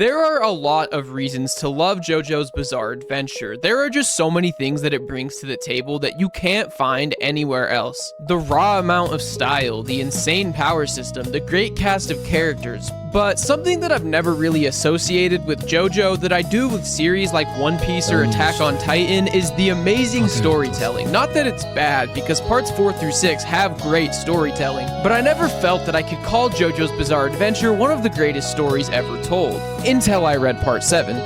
There are a lot of reasons to love JoJo's Bizarre Adventure. There are just so many things that it brings to the table that you can't find anywhere else. The raw amount of style, the insane power system, the great cast of characters. But something that I've never really associated with JoJo that I do with series like One Piece or Attack on Titan is the amazing storytelling. Not that it's bad, because parts 4 through 6 have great storytelling, but I never felt that I could call JoJo's Bizarre Adventure one of the greatest stories ever told, until I read part 7.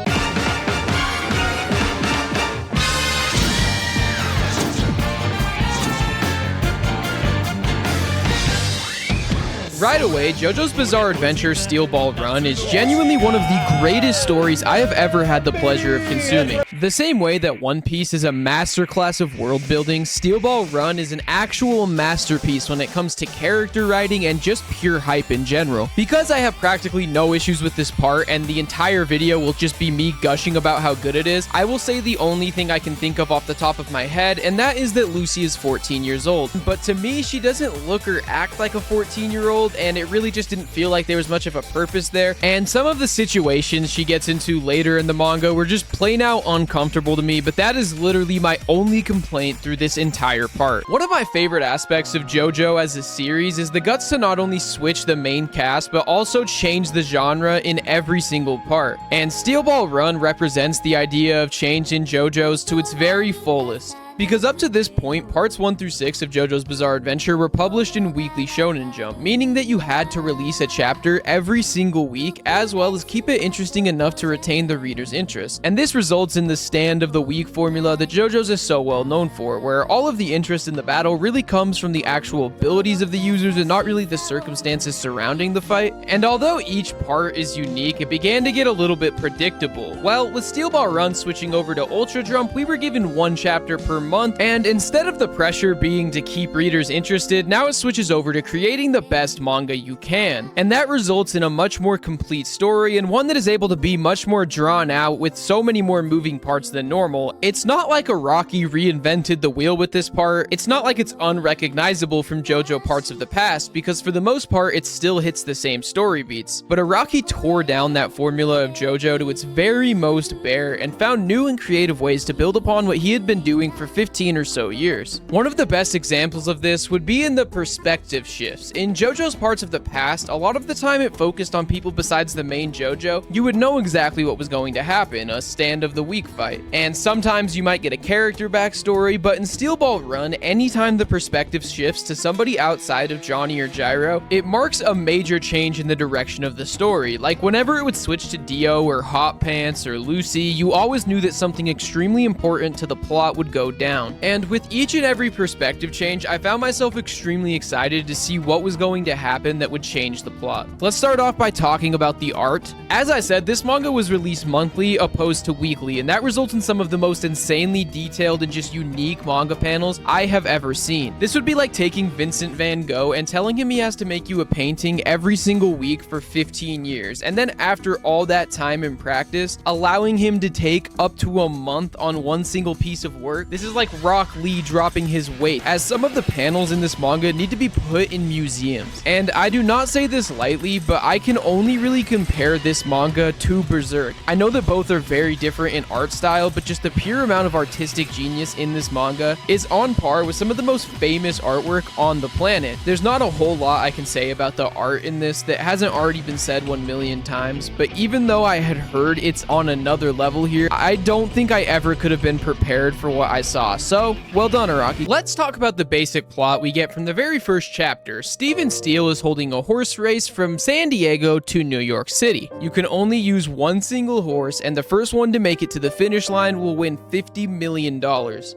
Right away, JoJo's Bizarre Adventure Steel Ball Run is genuinely one of the greatest stories I have ever had the pleasure of consuming. The same way that One Piece is a masterclass of world building, Steel Ball Run is an actual masterpiece when it comes to character writing and just pure hype in general. Because I have practically no issues with this part and the entire video will just be me gushing about how good it is, I will say the only thing I can think of off the top of my head, and that is that Lucy is 14 years old. But to me, she doesn't look or act like a 14-year-old, and it really just didn't feel like there was much of a purpose there. And some of the situations she gets into later in the manga were just plain out uncomfortable to me, but that is literally my only complaint through this entire part. One of my favorite aspects of JoJo as a series is the guts to not only switch the main cast, but also change the genre in every single part. And Steel Ball Run represents the idea of change in JoJo's to its very fullest. Because up to this point, parts 1 through 6 of JoJo's Bizarre Adventure were published in Weekly Shonen Jump, meaning that you had to release a chapter every single week, as well as keep it interesting enough to retain the reader's interest. And this results in the stand of the week formula that JoJo's is so well known for, where all of the interest in the battle really comes from the actual abilities of the users and not really the circumstances surrounding the fight. And although each part is unique, it began to get a little bit predictable. Well, with Steel Ball Run switching over to Ultra Jump, we were given one chapter per month, and instead of the pressure being to keep readers interested, now it switches over to creating the best manga you can. And that results in a much more complete story, and one that is able to be much more drawn out with so many more moving parts than normal. It's not like Araki reinvented the wheel with this part. It's not like it's unrecognizable from JoJo parts of the past, because for the most part it still hits the same story beats. But Araki tore down that formula of JoJo to its very most bare and found new and creative ways to build upon what he had been doing for 15 or so years. One of the best examples of this would be in the perspective shifts. In JoJo's parts of the past, a lot of the time it focused on people besides the main JoJo. You would know exactly what was going to happen, a stand of the week fight. And sometimes you might get a character backstory, but in Steel Ball Run, anytime the perspective shifts to somebody outside of Johnny or Gyro, it marks a major change in the direction of the story. Like whenever it would switch to Dio or Hot Pants or Lucy, you always knew that something extremely important to the plot would go down. And with each and every perspective change, I found myself extremely excited to see what was going to happen that would change the plot. Let's start off by talking about the art. As I said, this manga was released monthly opposed to weekly, and that results in some of the most insanely detailed and just unique manga panels I have ever seen. This would be like taking Vincent van Gogh and telling him he has to make you a painting every single week for 15 years, and then after all that time in practice, allowing him to take up to a month on one single piece of work. This is like Rock Lee dropping his weight, as some of the panels in this manga need to be put in museums. And I do not say this lightly, but I can only really compare this manga to Berserk. I know that both are very different in art style, but just the pure amount of artistic genius in this manga is on par with some of the most famous artwork on the planet. There's not a whole lot I can say about the art in this that hasn't already been said 1 million times, but even though I had heard it's on another level here, I don't think I ever could have been prepared for what I saw. So, well done, Araki. Let's talk about the basic plot we get from the very first chapter. Steven Steele is holding a horse race from San Diego to New York City. You can only use one single horse, and the first one to make it to the finish line will win $50 million.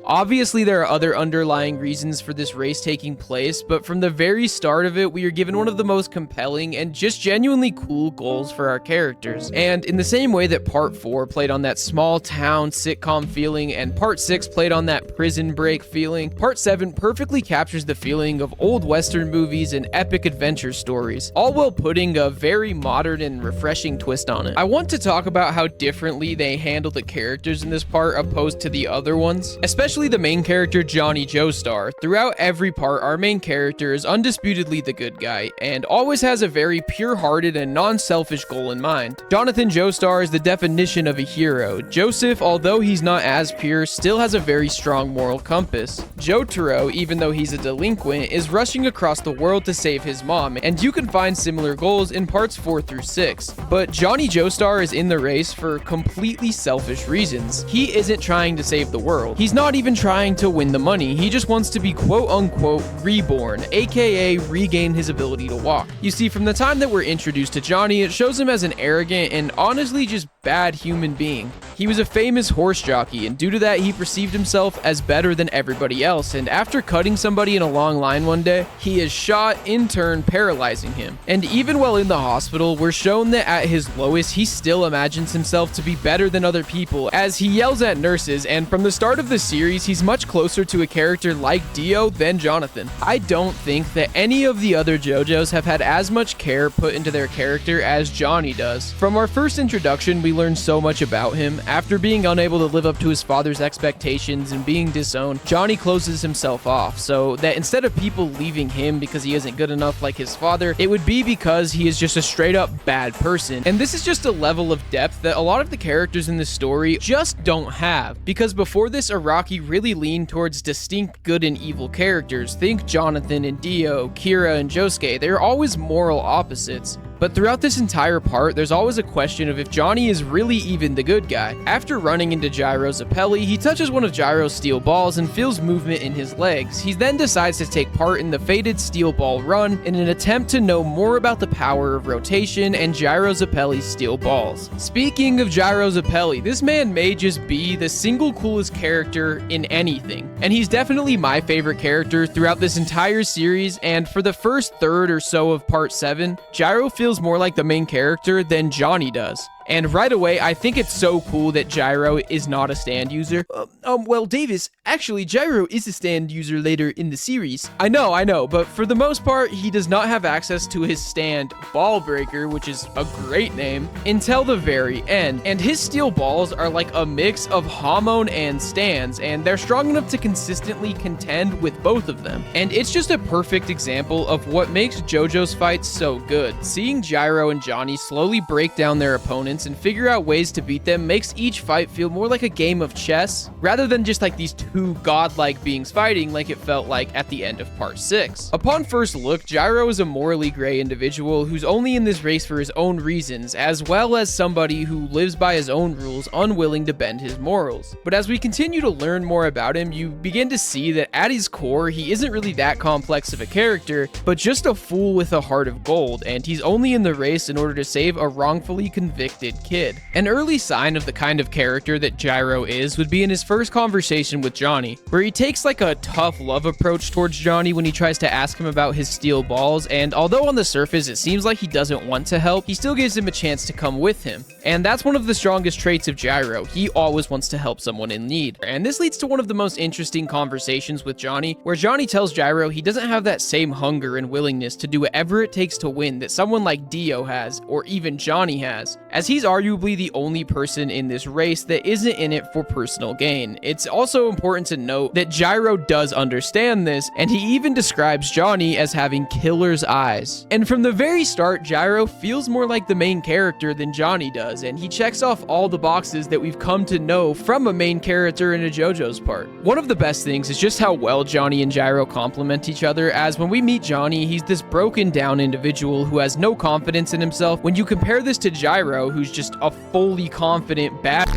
Obviously, there are other underlying reasons for this race taking place, but from the very start of it, we are given one of the most compelling and just genuinely cool goals for our characters. And in the same way that part 4 played on that small town sitcom feeling and part 6 played on that that prison break feeling, Part 7 perfectly captures the feeling of old Western movies and epic adventure stories, all while putting a very modern and refreshing twist on it. I want to talk about how differently they handle the characters in this part opposed to the other ones, especially the main character Johnny Joestar. Throughout every part, our main character is undisputedly the good guy, and always has a very pure-hearted and non-selfish goal in mind. Jonathan Joestar is the definition of a hero. Joseph, although he's not as pure, still has a very strong moral compass. Jotaro, even though he's a delinquent, is rushing across the world to save his mom, and you can find similar goals in parts 4 through 6. But Johnny Joestar is in the race for completely selfish reasons. He isn't trying to save the world. He's not even trying to win the money. He just wants to be quote-unquote reborn, aka regain his ability to walk. You see, from the time that we're introduced to Johnny, it shows him as an arrogant and honestly just bad human being. He was a famous horse jockey, and due to that, he perceived himself as better than everybody else, and after cutting somebody in a long line one day, he is shot, in turn paralyzing him. And even while in the hospital, we're shown that at his lowest, he still imagines himself to be better than other people, as he yells at nurses, and from the start of the series, he's much closer to a character like Dio than Jonathan. I don't think that any of the other JoJo's have had as much care put into their character as Johnny does. From our first introduction, we learn so much about him. After being unable to live up to his father's expectations and being disowned, Johnny closes himself off, so that instead of people leaving him because he isn't good enough like his father, it would be because he is just a straight up bad person. And this is just a level of depth that a lot of the characters in this story just don't have, because before this, Araki really leaned towards distinct good and evil characters. Think Jonathan and Dio, Kira and Josuke. They're always moral opposites. But throughout this entire part, there's always a question of if Johnny is really even the good guy. After running into Gyro's Apelli, he touches one of Gyro's steel balls and feels movement in his legs. He then decides to take part in the fated steel ball run in an attempt to know more about the power of rotation and Gyro's Apelli's steel balls. Speaking of Gyro's Apelli, this man may just be the single coolest character in anything. And he's definitely my favorite character throughout this entire series, and for the first third or so of part 7, Gyro feels more like the main character than Johnny does. And right away, I think it's so cool that Gyro is not a stand user. Well, Davis, actually, Gyro is a stand user later in the series. I know, but for the most part, he does not have access to his stand, Ball Breaker, which is a great name, until the very end. And his steel balls are like a mix of Hamon and stands, and they're strong enough to consistently contend with both of them. And it's just a perfect example of what makes JoJo's fights so good. Seeing Gyro and Johnny slowly break down their opponents and figure out ways to beat them makes each fight feel more like a game of chess, rather than just like these two godlike beings fighting like it felt like at the end of part 6. Upon first look, Gyro is a morally gray individual who's only in this race for his own reasons, as well as somebody who lives by his own rules, unwilling to bend his morals. But as we continue to learn more about him, you begin to see that at his core, he isn't really that complex of a character, but just a fool with a heart of gold, and he's only in the race in order to save a wrongfully convicted kid. An early sign of the kind of character that Gyro is would be in his first conversation with Johnny, where he takes like a tough love approach towards Johnny when he tries to ask him about his steel balls, and although on the surface it seems like he doesn't want to help, he still gives him a chance to come with him. And that's one of the strongest traits of Gyro. He always wants to help someone in need. And this leads to one of the most interesting conversations with Johnny, where Johnny tells Gyro he doesn't have that same hunger and willingness to do whatever it takes to win that someone like Dio has, or even Johnny has, as he's arguably the only person in this race that isn't in it for personal gain. It's also important to note that Gyro does understand this, and he even describes Johnny as having killer's eyes. And from the very start, Gyro feels more like the main character than Johnny does, and he checks off all the boxes that we've come to know from a main character in a JoJo's part. One of the best things is just how well Johnny and Gyro complement each other, as when we meet Johnny, he's this broken down individual who has no confidence in himself. When you compare this to Gyro, who's just a fully confident bad,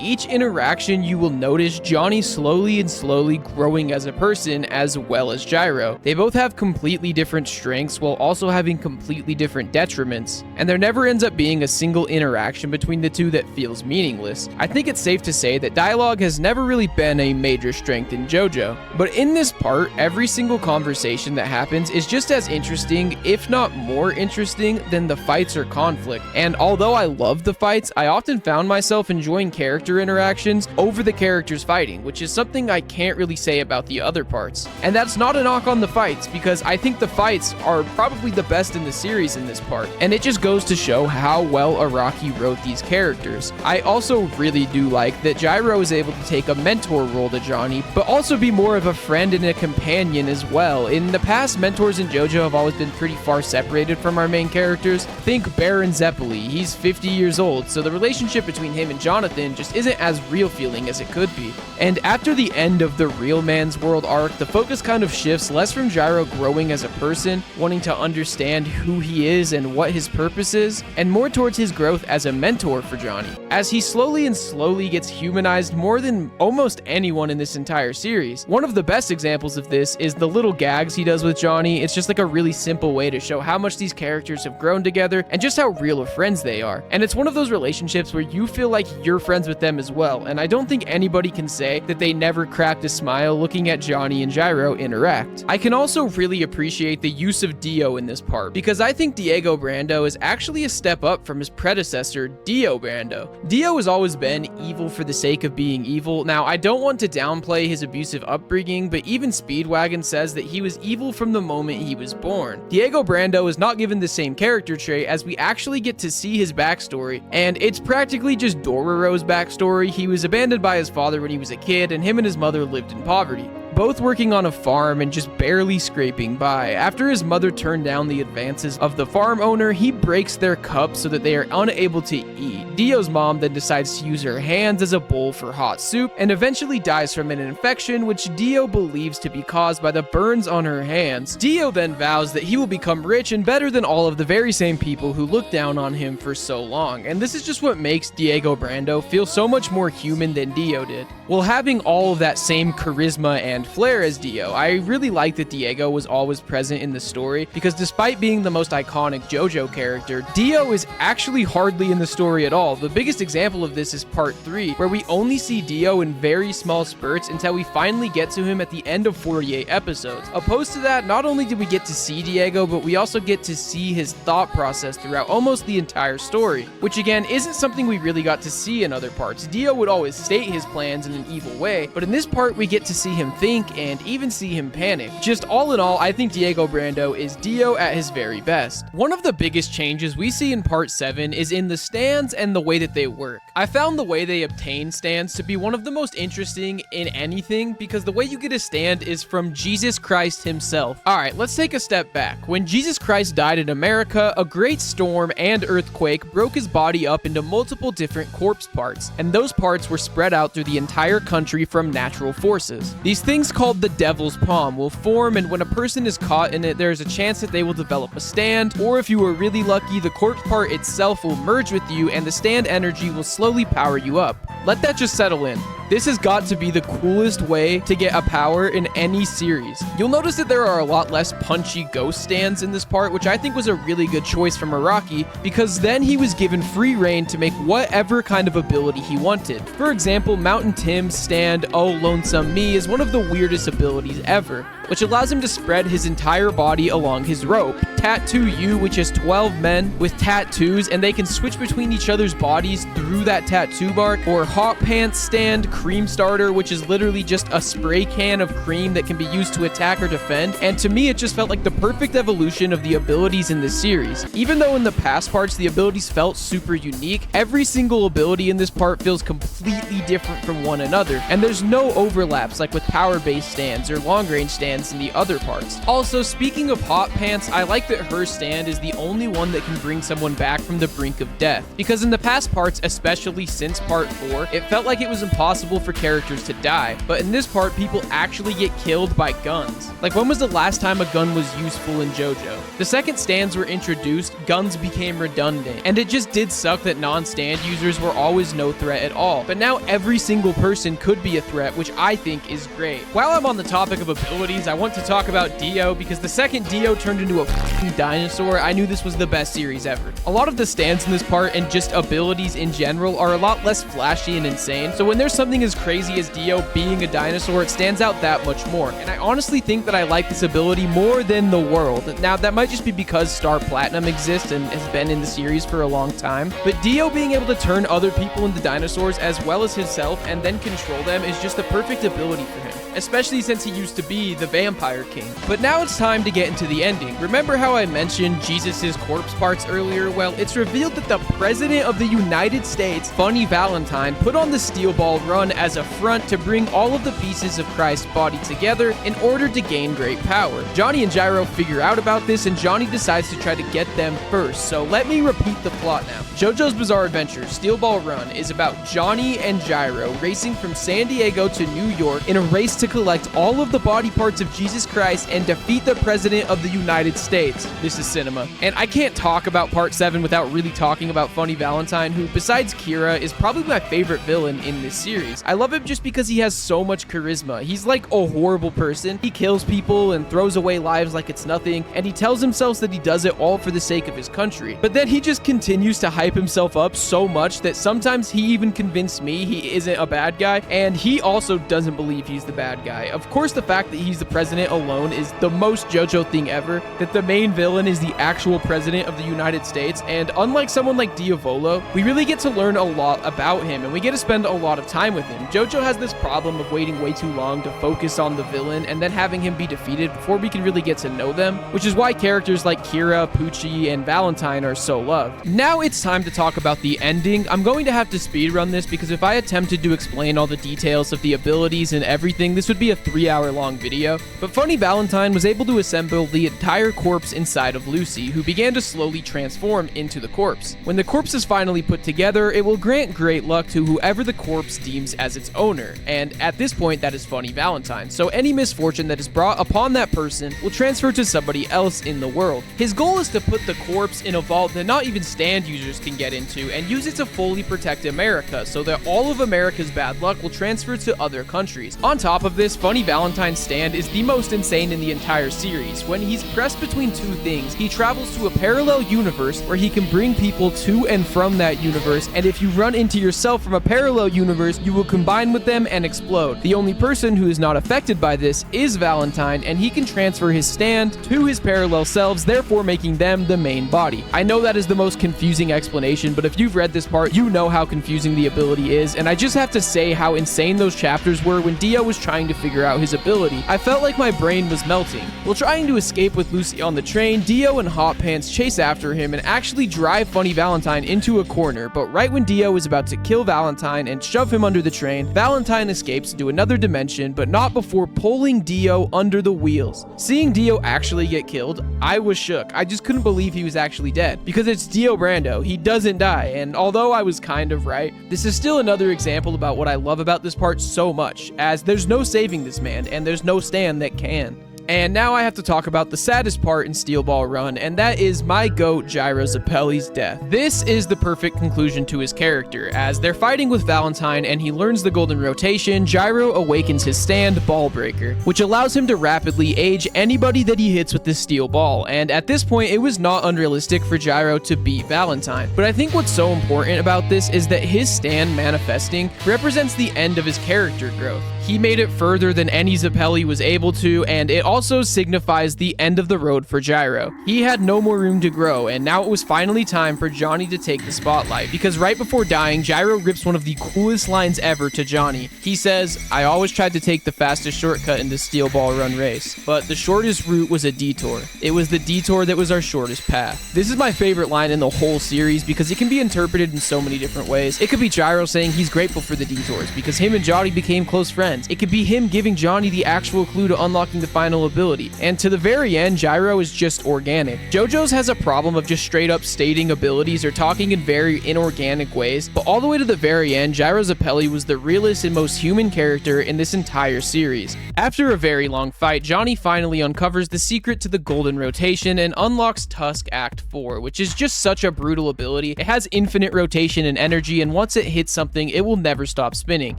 each interaction you will notice Johnny slowly growing as a person as well as Gyro. They both have completely different strengths while also having completely different detriments, and there never ends up being a single interaction between the two that feels meaningless. I think it's safe to say that dialogue has never really been a major strength in JoJo, but in this part, every single conversation that happens is just as interesting, if not more interesting, than the fights or conflict. And although I love the fights, I often found myself enjoying characters character interactions over the characters fighting, which is something I can't really say about the other parts. And that's not a knock on the fights, because I think the fights are probably the best in the series in this part, and it just goes to show how well Araki wrote these characters. I also really do like that Gyro is able to take a mentor role to Johnny, but also be more of a friend and a companion as well. In the past, mentors in JoJo have always been pretty far separated from our main characters. Think Baron Zeppeli, he's 50 years old, so the relationship between him and Jonathan just isn't as real feeling as it could be. And after the end of the Real Man's World arc, the focus kind of shifts less from Gyro growing as a person, wanting to understand who he is and what his purpose is, and more towards his growth as a mentor for Johnny, as he slowly gets humanized more than almost anyone in this entire series. One of the best examples of this is the little gags he does with Johnny. It's just like a really simple way to show how much these characters have grown together and just how real of friends they are. And it's one of those relationships where you feel like you're friends with them as well, and I don't think anybody can say that they never cracked a smile looking at Johnny and Gyro interact. I can also really appreciate the use of Dio in this part, because I think Diego Brando is actually a step up from his predecessor, Dio Brando. Dio has always been evil for the sake of being evil. Now, I don't want to downplay his abusive upbringing, but even Speedwagon says that he was evil from the moment he was born. Diego Brando is not given the same character trait, as we actually get to see his backstory, and it's practically just Dororo's backstory. He was abandoned by his father when he was a kid, and him and his mother lived in poverty, both working on a farm and just barely scraping by. After his mother turned down the advances of the farm owner, he breaks their cup so that they are unable to eat. Dio's mom then decides to use her hands as a bowl for hot soup and eventually dies from an infection which Dio believes to be caused by the burns on her hands. Dio then vows that he will become rich and better than all of the very same people who looked down on him for so long, and this is just what makes Diego Brando feel so much more human than Dio did. While having all of that same charisma and flair as Dio, I really like that Diego was always present in the story, because despite being the most iconic JoJo character, Dio is actually hardly in the story at all. The biggest example of this is part 3, where we only see Dio in very small spurts until we finally get to him at the end of 48 episodes. Opposed to that, not only did we get to see Diego, but we also get to see his thought process throughout almost the entire story, which again isn't something we really got to see in other parts. Dio would always state his plans in an evil way, but in this part we get to see him think and even see him panic. Just all in all, I think Diego Brando is Dio at his very best. One of the biggest changes we see in part 7 is in the stands and the way that they work. I found the way they obtain stands to be one of the most interesting in anything, because the way you get a stand is from Jesus Christ himself. Alright, let's take a step back. When Jesus Christ died in America, a great storm and earthquake broke his body up into multiple different corpse parts, and those parts were spread out through the entire country from natural forces. These things called the devil's palm will form, and when a person is caught in it, there's a chance that they will develop a stand, or if you were really lucky, the corpse part itself will merge with you and the stand energy will slowly power you up. Let that just settle in. This has got to be the coolest way to get a power in any series. You'll notice that there are a lot less punchy ghost stands in this part, which I think was a really good choice from Araki, because then he was given free reign to make whatever kind of ability he wanted. For example, Mountain Tim's stand, Oh Lonesome Me, is one of the weirdest abilities ever, which allows him to spread his entire body along his rope. Tattoo You, which has 12 men with tattoos, and they can switch between each other's bodies through that tattoo mark. Or Hot Pants stand, Cream Starter, which is literally just a spray can of cream that can be used to attack or defend, and to me it just felt like the perfect evolution of the abilities in this series. Even though in the past parts the abilities felt super unique, every single ability in this part feels completely different from one another, and there's no overlaps like with power-based stands or long-range stands in the other parts. Also, speaking of Hot Pants, I like that her stand is the only one that can bring someone back from the brink of death, because in the past parts, especially since part 4, it felt like it was impossible for characters to die, but in this part people actually get killed by guns. Like, when was the last time a gun was useful in JoJo? The second stands were introduced, guns became redundant, and it just did suck that non-stand users were always no threat at all, but now every single person could be a threat, which I think is great. While I'm on the topic of abilities, I want to talk about Dio, because the second Dio turned into a talking dinosaur, I knew this was the best series ever. A lot of the stands in this part and just abilities in general are a lot less flashy and insane, so when there's something as crazy as Dio being a dinosaur, it stands out that much more. And I honestly think that I like this ability more than the world. Now, that might just be because Star Platinum exists and has been in the series for a long time, but Dio being able to turn other people into dinosaurs as well as himself and then control them is just the perfect ability for him, especially since he used to be the Vampire King. But now it's time to get into the ending. Remember how I mentioned Jesus' corpse parts earlier? Well, it's revealed that the President of the United States, Funny Valentine, put on the Steel Ball Run as a front to bring all of the pieces of Christ's body together in order to gain great power. Johnny and Gyro figure out about this, and Johnny decides to try to get them first. So let me repeat the plot now. JoJo's Bizarre Adventure Steel Ball Run is about Johnny and Gyro racing from San Diego to New York in a race to collect all of the body parts of Jesus Christ and defeat the President of the United States. This is cinema. And I can't talk about Part 7 without really talking about Funny Valentine, who, besides Kira, is probably my favorite villain in this series. I love him just because he has so much charisma. He's like a horrible person. He kills people and throws away lives like it's nothing, and he tells himself that he does it all for the sake of his country. But then he just continues to hype himself up so much that sometimes he even convinced me he isn't a bad guy, and he also doesn't believe he's the bad guy. Of course, the fact that he's the president alone is the most JoJo thing ever, that the main villain is the actual president of the United States, and unlike someone like Diavolo, we really get to learn a lot about him, and we get to spend a lot of time with him. JoJo has this problem of waiting way too long to focus on the villain and then having him be defeated before we can really get to know them, which is why characters like Kira, Poochie, and Valentine are so loved. Now it's time to talk about the ending. I'm going to have to speedrun this because if I attempted to explain all the details of the abilities and everything, this would be a 3-hour long video. But Funny Valentine was able to assemble the entire corpse inside of Lucy, who began to slowly transform into the corpse. When the corpse is finally put together, it will grant great luck to whoever the corpse deems as its owner, and at this point that is Funny Valentine, so any misfortune that is brought upon that person will transfer to somebody else in the world. His goal is to put the corpse in a vault that not even stand users can get into and use it to fully protect America so that all of America's bad luck will transfer to other countries. On top of this, Funny Valentine's stand is the most insane in the entire series. When he's pressed between two things, he travels to a parallel universe where he can bring people to and from that universe, and if you run into yourself from a parallel universe, you will combine with them and explode. The only person who is not affected by this is Valentine, and he can transfer his stand to his parallel selves, therefore making them the main body. I know that is the most confusing explanation, but if you've read this part, you know how confusing the ability is, and I just have to say how insane those chapters were when Dio was trying to figure out his ability. I felt like my brain was melting. While trying to escape with Lucy on the train, Dio and Hot Pants chase after him and actually drive Funny Valentine into a corner, but right when Dio is about to kill Valentine and shove him under the train, Valentine escapes to another dimension, but not before pulling Dio under the wheels. Seeing Dio actually get killed, I was shook. I just couldn't believe he was actually dead, because it's Dio Brando. He doesn't die, and although I was kind of right, this is still another example about what I love about this part so much, as there's no saving this man, and there's no stand that can. And now I have to talk about the saddest part in Steel Ball Run, and that is my GOAT Gyro Zappelli's death. This is the perfect conclusion to his character. As they're fighting with Valentine and he learns the golden rotation, Gyro awakens his stand, Ball Breaker, which allows him to rapidly age anybody that he hits with this steel ball, and at this point it was not unrealistic for Gyro to beat Valentine. But I think what's so important about this is that his stand manifesting represents the end of his character growth. He made it further than any Zappelli was able to, and it also signifies the end of the road for Gyro. He had no more room to grow, and now it was finally time for Johnny to take the spotlight, because right before dying, Gyro rips one of the coolest lines ever to Johnny. He says, "I always tried to take the fastest shortcut in this Steel Ball Run race, but the shortest route was a detour. It was the detour that was our shortest path." This is my favorite line in the whole series because it can be interpreted in so many different ways. It could be Gyro saying he's grateful for the detours because him and Johnny became close friends. It could be him giving Johnny the actual clue to unlocking the final ability. And to the very end, Gyro is just organic. JoJo's has a problem of just straight up stating abilities or talking in very inorganic ways, but all the way to the very end, Gyro Zappelli was the realest and most human character in this entire series. After a very long fight, Johnny finally uncovers the secret to the golden rotation and unlocks Tusk Act 4, which is just such a brutal ability. It has infinite rotation and energy, and once it hits something, it will never stop spinning.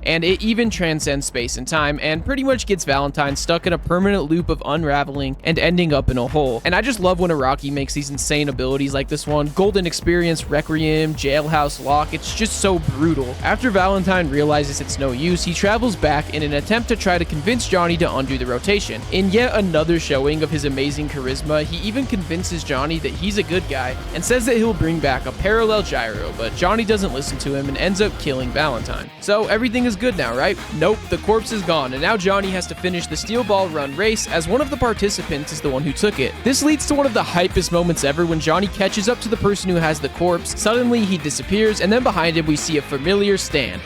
And it even transcends space and time, and pretty much gets Valentine stuck in a permanent loop of of unraveling and ending up in a hole. And I just love when Araki makes these insane abilities like this one. Golden Experience, Requiem, Jailhouse Lock, it's just so brutal. After Valentine realizes it's no use, he travels back in an attempt to try to convince Johnny to undo the rotation. In yet another showing of his amazing charisma, he even convinces Johnny that he's a good guy and says that he'll bring back a parallel gyro, but Johnny doesn't listen to him and ends up killing Valentine. So everything is good now, right? Nope, the corpse is gone, and now Johnny has to finish the Steel Ball Run race as one of the participants is the one who took it. This leads to one of the hypest moments ever when Johnny catches up to the person who has the corpse. Suddenly he disappears, and then behind him we see a familiar stand.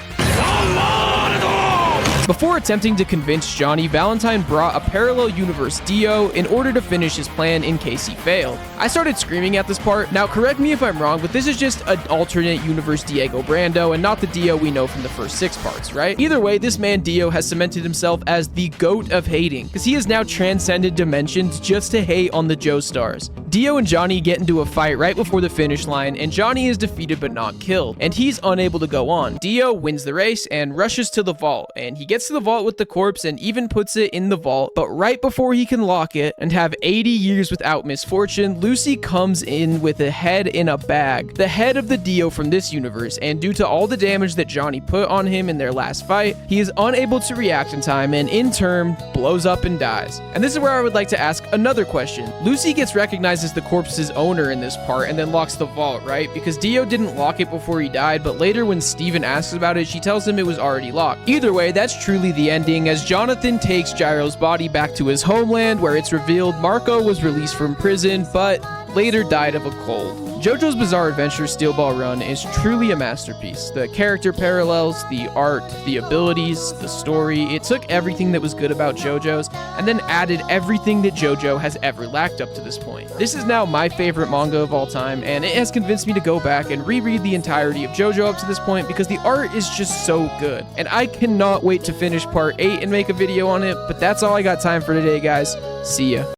Before attempting to convince Johnny, Valentine brought a parallel universe Dio in order to finish his plan in case he failed. I started screaming at this part. Now correct me if I'm wrong, but this is just an alternate universe Diego Brando and not the Dio we know from the first 6 parts, right? Either way, this man Dio has cemented himself as the GOAT of hating, because he has now transcended dimensions just to hate on the Joestars. Dio and Johnny get into a fight right before the finish line, and Johnny is defeated but not killed, and he's unable to go on. Dio wins the race and rushes to the vault, and he gets to the vault with the corpse and even puts it in the vault, but right before he can lock it and have 80 years without misfortune, Lucy comes in with a head in a bag, the head of the Dio from this universe, and due to all the damage that Johnny put on him in their last fight, he is unable to react in time and in turn blows up and dies. And this is where I would like to ask another question. Lucy gets recognized as the corpse's owner in this part and then locks the vault, right? Because Dio didn't lock it before he died, but later when Steven asks about it, she tells him it was already locked. Either way, that's truly the ending, as Jonathan takes Gyro's body back to his homeland, where it's revealed Marco was released from prison, but later died of a cold. JoJo's Bizarre Adventure Steel Ball Run is truly a masterpiece. The character parallels, the art, the abilities, the story, it took everything that was good about JoJo's and then added everything that JoJo has ever lacked up to this point. This is now my favorite manga of all time, and it has convinced me to go back and reread the entirety of JoJo up to this point because the art is just so good. And I cannot wait to finish part 8 and make a video on it, but that's all I got time for today, guys. See ya.